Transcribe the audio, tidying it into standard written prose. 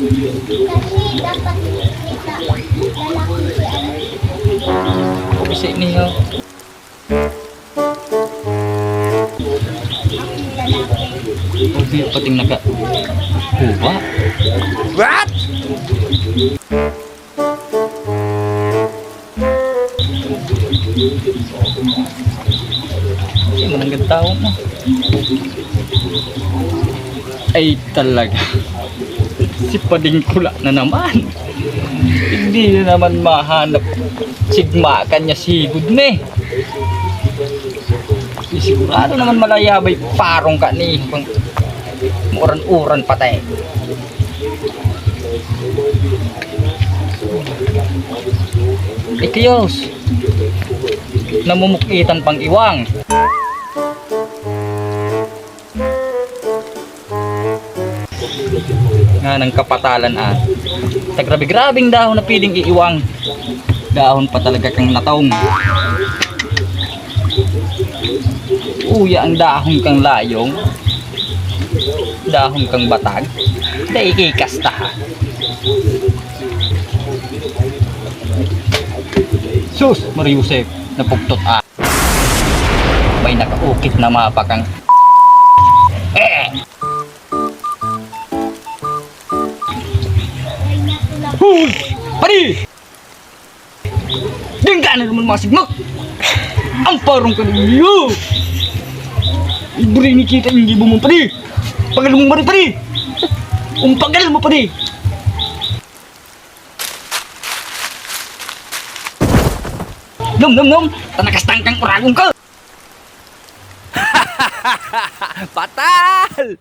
Kasi dapat kita lalaki si ano. Kasi niyo. Hindi pating naka. Kuha. What? Kasi mananggad tao mo. Ay talaga. Si Pading Kula na naman. Hindi na naman mahanap. Sigma kanya sigud me. Sigurado naman malayabay parong ka ni pang uran-uran patay. Ikiyos. Namumukitan pang iwang. Nga ng kapatalan sa grabe-grabing dahon na piling iiwang. Dahon pa talaga kang nataong. Uya ang dahon kang layong. Dahon kang batag. Daikikasta ha. Sus, Mariusep, napugtot may nakaukit na mapakang Huy! Pari! Diyan ka na naman masigmak! Ang parong ka ninyo! Iburi ni kita yung gibo mo, pari! Pagal mo mari, pari! Pagal mo, pari! Nom! Tanakastang kang uragong ka! Patal!